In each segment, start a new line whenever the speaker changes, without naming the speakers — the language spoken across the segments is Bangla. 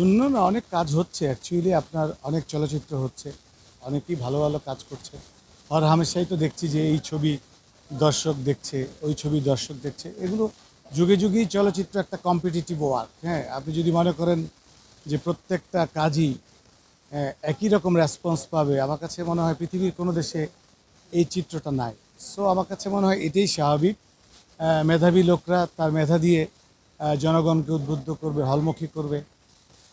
শূন্য না, অনেক কাজ হচ্ছে অ্যাকচুয়ালি। আপনার অনেক চলচ্চিত্র হচ্ছে, অনেকেই ভালো ভালো কাজ করছে। আর হামেশাই তো দেখছি যে এই ছবি দর্শক দেখছে, ওই ছবি দর্শক দেখছে। এগুলো যুগে যুগেই চলচ্চিত্র একটা কম্পিটিটিভ ওয়ার্ক। হ্যাঁ, আপনি যদি মনে করেন যে প্রত্যেকটা কাজই একই রকম রেসপন্স পাবে, আমার কাছে মনে হয় পৃথিবীর কোনো দেশে এই চিত্রটা নাই। সো আমার কাছে মনে হয় এটাই স্বাভাবিক। মেধাবী লোকরা তার মেধা দিয়ে জনগণকে উদ্বুদ্ধ করবে, হলমুখী করবে।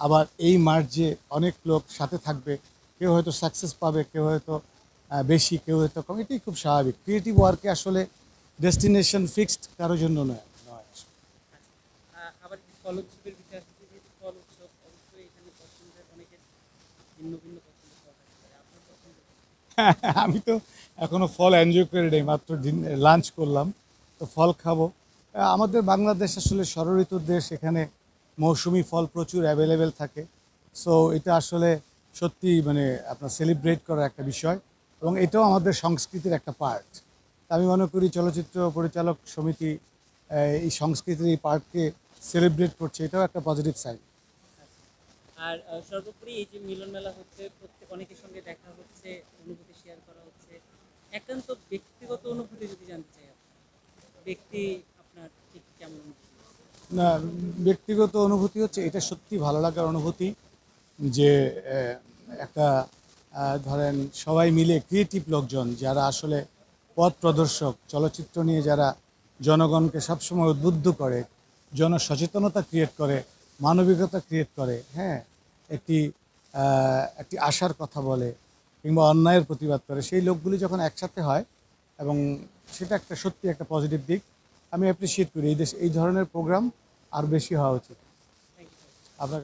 আবার এই মার্জে অনেক লোক সাথে থাকবে। কেউ হয়তো সাকসেস পাবে, কেউ হয়তো বেশি, কেউ হয়তো কম। এটাই খুব স্বাভাবিক। ক্রিয়েটিভ ওয়ার্কে আসলে ডেস্টিনেশন ফিক্সড কারোর জন্য নয় নয় আসলে।
আবার কি ফল উৎসবের বিষয় আসছে, যেহেতু ফল উৎসব অবশ্যই এখানে পছন্দের অনেকের ভিন্ন ভিন্ন পছন্দের ফল থাকতে পারে, আপনার পছন্দ কি?
আমি তো এখনো ফল এনজয় করি নাই, মাত্র লাঞ্চ করলাম, তো ফল খাবো। আমাদের বাংলাদেশ আসলে ষড়ঋতুর দেশ, এখানে মৌসুমি ফল প্রচুর অ্যাভেলেবেল থাকে। সো এটা আসলে সত্যি মানে আপনার সেলিব্রেট করার একটা বিষয়, এবং এটাও আমাদের সংস্কৃতির একটা পার্ট। আমি মনে করি চলচ্চিত্র পরিচালক সমিতি এই সংস্কৃতির এই পার্টকে সেলিব্রেট করছে, এটাও একটা পজিটিভ সাইড।
আর সর্বোপরি এই যে মিলন মেলা হচ্ছে, প্রত্যেক অনেকের সঙ্গে দেখা হচ্ছে, অনুভূতি শেয়ার করা হচ্ছে। একান্ত ব্যক্তিগত অনুভূতি যদি জানতে চাই, আপনার ব্যক্তি আপনার ঠিক কেমন অনুভূতি?
না, ব্যক্তিগত অনুভূতি হচ্ছে এটা সত্যি ভালো লাগার অনুভূতি যে একটা ধরেন সবাই মিলে ক্রিয়েটিভ লোকজন যারা আসলে পথ প্রদর্শক, চলচ্চিত্র নিয়ে যারা জনগণকে সবসময় উদ্বুদ্ধ করে, জনসচেতনতা ক্রিয়েট করে, মানবিকতা ক্রিয়েট করে। হ্যাঁ, একটি একটি আশার কথা বলে কিংবা অন্যায়ের প্রতিবাদ করে, সেই লোকগুলি যখন একসাথে হয়, এবং সেটা একটা সত্যি একটা পজিটিভ দিক। আমি অ্যাপ্রিসিয়েট করি এই দেশ এই ধরনের প্রোগ্রাম আর বেশি হওয়া উচিত।
Thank you.
আপনার